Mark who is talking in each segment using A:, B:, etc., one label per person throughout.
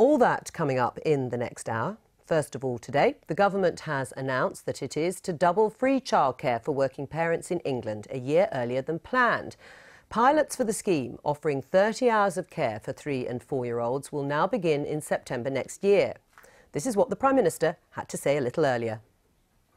A: All that coming up in the next hour. First of all today, the government has announced that it is to double free childcare for working parents in England a year earlier than planned. Pilots for the scheme, offering 30 hours of care for 3- and 4-year-olds, will now begin in September next year. This is what the Prime Minister had to say a little earlier.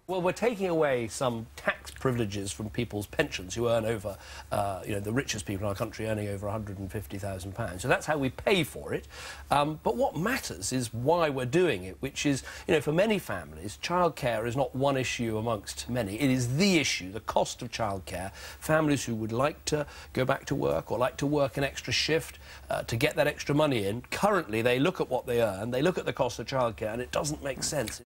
B: Well, we're taking away some tax privileges from people's pensions who earn over, the richest people in our country earning over £150,000. So that's how we pay for it. But what matters is why we're doing it, which is, for many families, childcare is not one issue amongst many. It is the issue, the cost of childcare. Families who would like to go back to work or like to work an extra shift to get that extra money in, currently they look at what they earn, they look at the cost of childcare, and it doesn't make sense.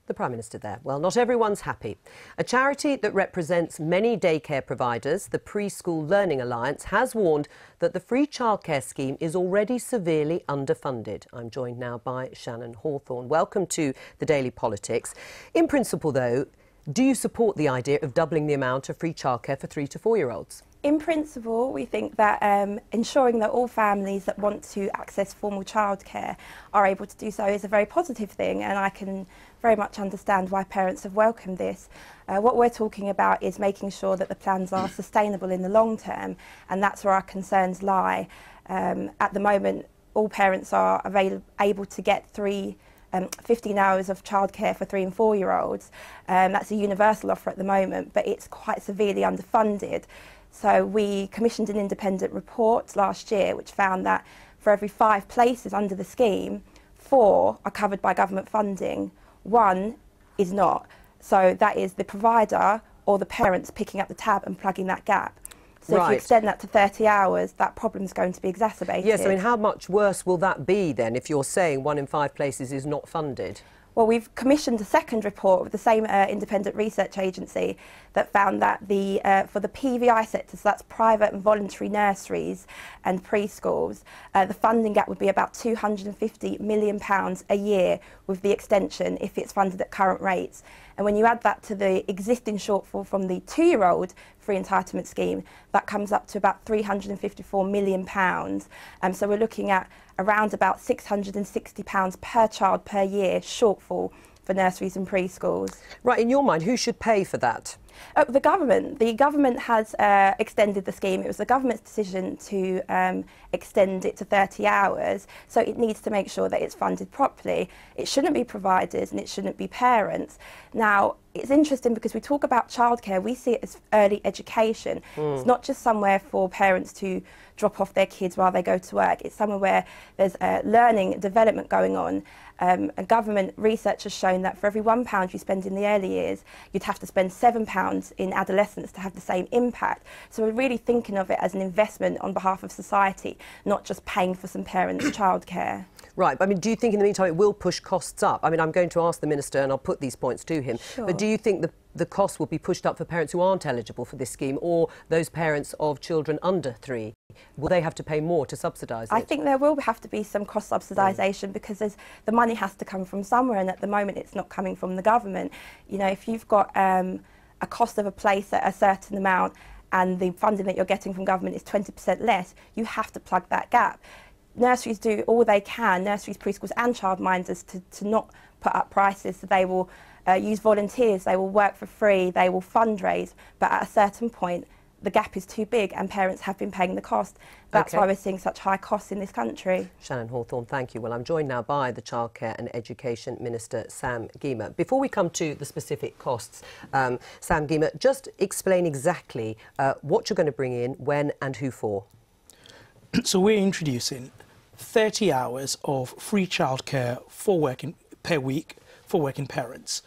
A: The Prime Minister there. Well, not everyone's happy. A charity that represents many daycare providers, the Preschool Learning Alliance, has warned that the free childcare scheme is already severely underfunded. I'm joined now by Shannon Hawthorne. Welcome to the Daily Politics. In principle, though, do you support the idea of doubling the amount of free childcare for 3- to 4-year-olds?
C: In principle, we think that ensuring that all families that want to access formal childcare are able to do so is a very positive thing, and I can very much understand why parents have welcomed this. What we're talking about is making sure that the plans are sustainable in the long term, and that's where our concerns lie. At the moment, all parents are able to get 15 hours of childcare for 3- and 4-year-olds. That's a universal offer at the moment, but it's quite severely underfunded. So we commissioned an independent report last year which found that for every 5 places under the scheme, 4 are covered by government funding, 1 is not. So that is the provider or the parents picking up the tab and plugging that gap. So if you extend that to 30 hours, that problem's going to be exacerbated.
A: Yes, I mean, how much worse will that be then if you're saying 1 in 5 places is not funded?
C: Well, we've commissioned a second report with the same independent research agency that found that for the PVI sector, so that's private and voluntary nurseries and preschools, the funding gap would be about £250 million a year with the extension if it's funded at current rates. And when you add that to the existing shortfall from the 2-year-old free entitlement scheme, that comes up to about £354 million. So we're looking at around about £660 per child per year shortfall for nurseries and preschools.
A: Right, in your mind, who should pay for that?
C: The government. The government has extended the scheme. It was the government's decision to extend it to 30 hours, so it needs to make sure that it's funded properly. It shouldn't be providers and it shouldn't be parents. Now, it's interesting because we talk about childcare, we see it as early education. It's not just somewhere for parents to drop off their kids while they go to work. It's somewhere where there's learning and development going on. And government research has shown that for every £1 you spend in the early years, you'd have to spend £7 in adolescence to have the same impact. So we're really thinking of it as an investment on behalf of society, not just paying for some parents' childcare.
A: Right, I mean, do you think in the meantime it will push costs up? I mean, I'm going to ask the Minister and I'll put these points to him.
C: Sure.
A: But do you think the cost will be pushed up for parents who aren't eligible for this scheme, or those parents of children under 3? Will they have to pay more to subsidise it?
C: I think there will have to be some cost subsidisation because the money has to come from somewhere, and at the moment it's not coming from the government. If you've got a cost of a place at a certain amount and the funding that you're getting from government is 20% less, you have to plug that gap. Nurseries do all they can, nurseries, preschools and childminders, to not put up prices. So they will use volunteers, they will work for free, they will fundraise, but at a certain point the gap is too big and parents have been paying the cost. That's why we're seeing such high costs in this country.
A: Shannon Hawthorne, thank you. Well, I'm joined now by the Childcare and Education Minister, Sam Gyimah. Before we come to the specific costs, Sam Gyimah, just explain exactly what you're going to bring in, when and who for.
D: So we're introducing 30 hours of free childcare per week for working parents.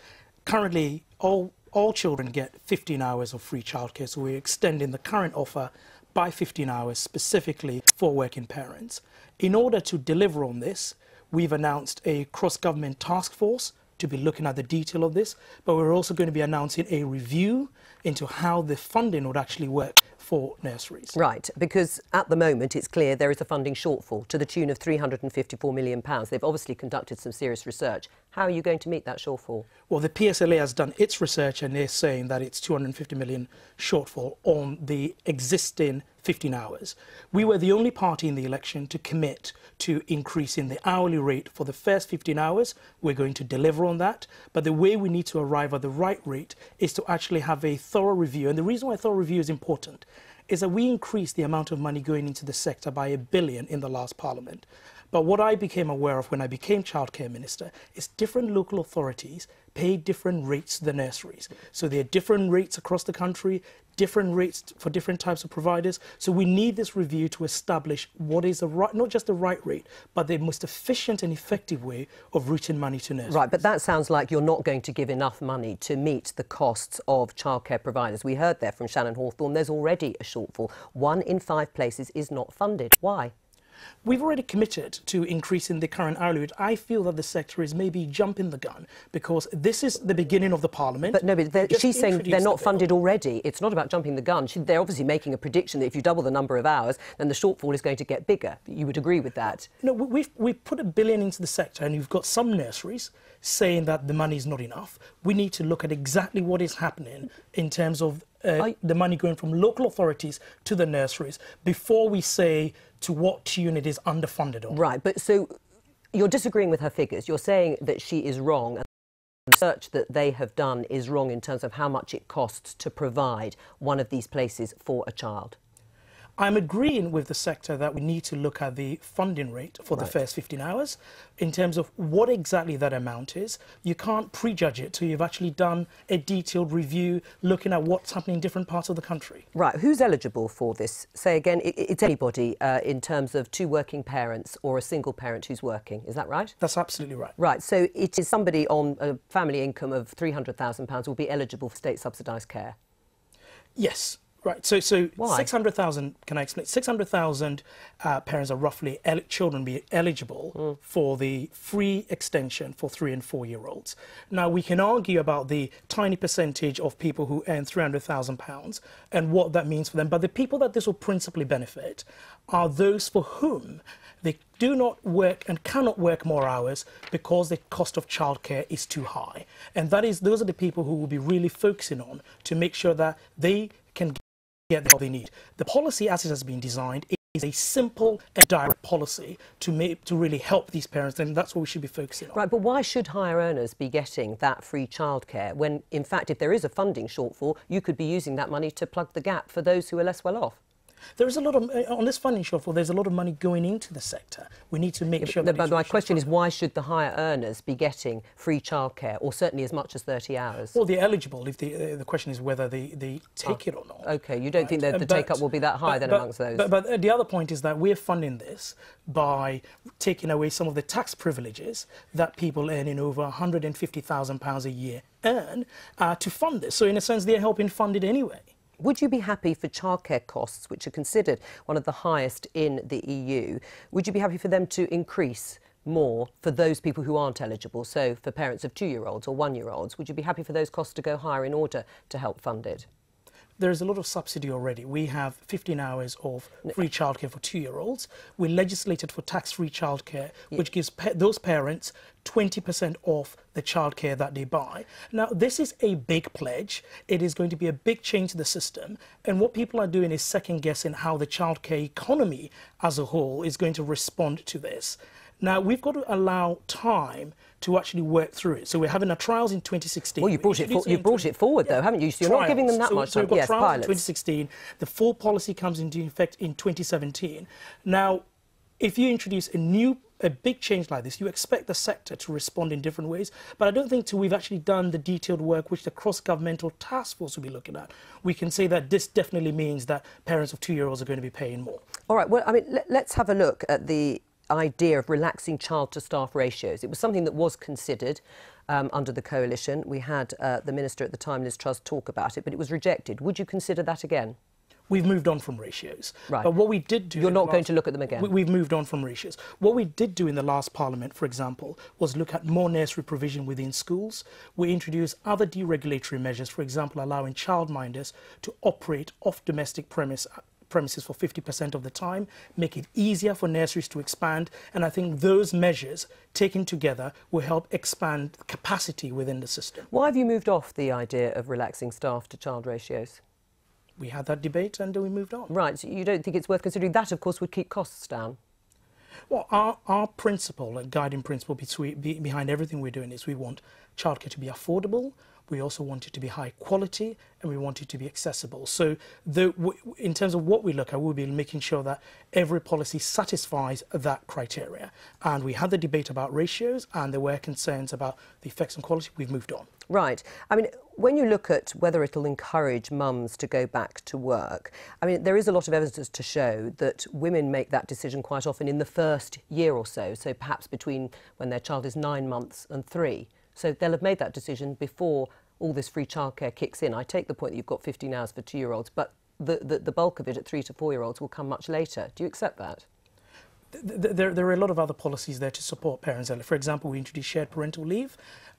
D: Currently, all children get 15 hours of free childcare, so we're extending the current offer by 15 hours specifically for working parents. In order to deliver on this, we've announced a cross-government task force to be looking at the detail of this, but we're also going to be announcing a review into how the funding would actually work for nurseries.
A: Right, because at the moment it's clear there is a funding shortfall to the tune of £354 million. They've obviously conducted some serious research. How are you going to meet that shortfall?
D: Well, the PSLA has done its research and they're saying that it's 250 million shortfall on the existing 15 hours. We were the only party in the election to commit to increasing the hourly rate for the first 15 hours. We're going to deliver on that. But the way we need to arrive at the right rate is to actually have a thorough review. And the reason why a thorough review is important is that we increased the amount of money going into the sector by £1 billion in the last parliament. But what I became aware of when I became childcare minister is different local authorities pay different rates to the nurseries. So there are different rates across the country, different rates for different types of providers. So we need this review to establish what is the right, not just the right rate, but the most efficient and effective way of routing money to nurseries.
A: Right, but that sounds like you're not going to give enough money to meet the costs of childcare providers. We heard there from Shannon Hawthorne, there's already a shortfall. 1 in 5 places is not funded. Why?
D: We've already committed to increasing the current hourly rate. I feel that the sector is maybe jumping the gun because this is the beginning of the parliament.
A: But no, but she's saying they're not funded already. It's not about jumping the gun. They're obviously making a prediction that if you double the number of hours, then the shortfall is going to get bigger. You would agree with that?
D: No, we've put £1 billion into the sector and you've got some nurseries saying that the money is not enough. We need to look at exactly what is happening in terms of the money going from local authorities to the nurseries before we say to what tune it is underfunded on.
A: Right, but so you're disagreeing with her figures. You're saying that she is wrong and the research that they have done is wrong in terms of how much it costs to provide one of these places for a child.
D: I'm agreeing with the sector that we need to look at the funding rate for the first 15 hours in terms of what exactly that amount is. You can't prejudge it till you've actually done a detailed review looking at what's happening in different parts of the country.
A: Right, who's eligible for this? Say again, it's anybody in terms of 2 working parents or a single parent who's working, is that right?
D: That's absolutely right.
A: Right, so it is somebody on a family income of £300,000 will be eligible for state subsidised care?
D: Yes. Right, so
A: why?
D: 600,000, can I explain? 600,000 parents are roughly, children be eligible for the free extension for 3 and 4 year olds. Now, we can argue about the tiny percentage of people who earn £300,000 and what that means for them, but the people that this will principally benefit are those for whom they do not work and cannot work more hours because the cost of childcare is too high. And those are the people who will be really focusing on to make sure that they can get the help they need. The policy as it has been designed is a simple and direct policy to really help these parents, and that's what we should be focusing on.
A: Right, but why should higher earners be getting that free childcare when, in fact, if there is a funding shortfall, you could be using that money to plug the gap for those who are less well off?
D: There is a lot of, on this funding shortfall, there's a lot of money going into the sector. We need to make sure that...
A: But my question is, why should the higher earners be getting free childcare, or certainly as much as 30 hours?
D: Well, they're eligible. If the question is whether they take it or not.
A: OK, you don't think that the take-up will be that high then amongst those?
D: But the other point is that we're funding this by taking away some of the tax privileges that people earning over £150,000 a year earn to fund this. So in a sense, they're helping fund it anyway.
A: Would you be happy for childcare costs, which are considered one of the highest in the EU, would you be happy for them to increase more for those people who aren't eligible? So for parents of 2-year-olds or 1-year-olds, would you be happy for those costs to go higher in order to help fund it?
D: There is a lot of subsidy already. We have 15 hours of free childcare for 2-year-olds. We legislated for tax-free childcare, which gives those parents 20% off the childcare that they buy. Now, this is a big pledge. It is going to be a big change to the system. And what people are doing is second-guessing how the childcare economy as a whole is going to respond to this. Now, we've got to allow time to actually work through it. So we're having our trials in 2016.
A: Well, you brought it forward, though, haven't you? So you're not giving them that much time.
D: So we've got trials in 2016. The full policy comes into effect in 2017. Now, if you introduce a big change like this, you expect the sector to respond in different ways. But I don't think till we've actually done the detailed work which the cross-governmental task force will be looking at, we can say that this definitely means that parents of 2-year-olds are going to be paying more. All
A: right, well, I mean, let's have a look at the idea of relaxing child-to-staff ratios. It was something that was considered under the coalition. We had the Minister at the time, Liz Truss, talk about it, but it was rejected. Would you consider that again?
D: We've moved on from ratios.
A: Right.
D: But what we did do...
A: You're not going to look at them again?
D: We've moved on from ratios. What we did do in the last Parliament, for example, was look at more nursery provision within schools. We introduced other deregulatory measures, for example, allowing childminders to operate off domestic premises for 50% of the time, make it easier for nurseries to expand. And I think those measures taken together will help expand capacity within the system.
A: Why have you moved off the idea of relaxing staff to child ratios?
D: We had that debate and we moved on.
A: Right, so you don't think it's worth considering? That, of course, would keep costs down.
D: Well, our principle, a guiding principle behind everything we're doing is we want childcare to be affordable, we also want it to be high quality, and we want it to be accessible. So in terms of what we look at, we'll be making sure that every policy satisfies that criteria. And we had the debate about ratios, and there were concerns about the effects on quality. We've moved on.
A: Right. I mean, when you look at whether it'll encourage mums to go back to work, I mean, there is a lot of evidence to show that women make that decision quite often in the first year or so perhaps between when their child is 9 months and 3. So they'll have made that decision before all this free childcare kicks in. I take the point that you've got 15 hours for 2-year-olds, but the bulk of it at 3 to 4-year-olds will come much later. Do you accept that?
D: There are a lot of other policies there to support parents. For example, we introduced shared parental leave.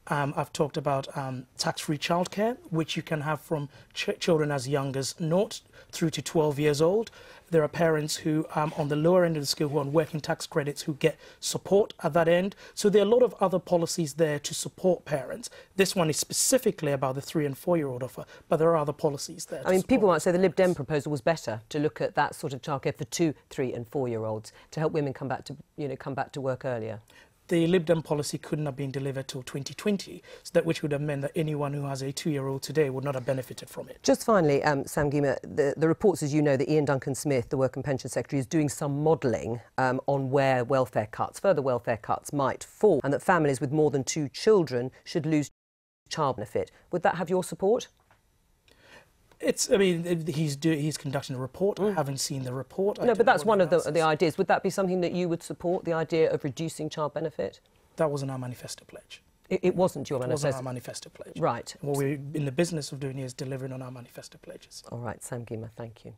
D: I've talked about tax-free childcare, which you can have from children as young as 0 through to 12 years old. There are parents who, on the lower end of the scale, who are on working tax credits, who get support at that end. So there are a lot of other policies there to support parents. This one is specifically about the 3- and 4-year-old offer, but there are other policies there.
A: I mean, people might say the Lib Dem proposal was better, to look at that sort of childcare for 2-, 3- and 4-year-olds to help women come back to work earlier.
D: The Lib Dem policy couldn't have been delivered till 2020, which would have meant that anyone who has a 2-year-old today would not have benefited from it.
A: Just finally, Sam Gyimah, the reports, as you know, that Ian Duncan-Smith, the Work and Pension Secretary, is doing some modelling on where further welfare cuts might fall, and that families with more than 2 children should lose child benefit. Would that have your support?
D: I mean, he's conducting a report. I haven't seen the report.
A: No, but that's one of the ideas. Would that be something that you would support, the idea of reducing child benefit?
D: That wasn't our manifesto pledge.
A: It wasn't your manifesto?
D: It wasn't our manifesto pledge.
A: Right.
D: What we're in the business of doing is delivering on our manifesto pledges.
A: All right, Sam Gyimah, thank you.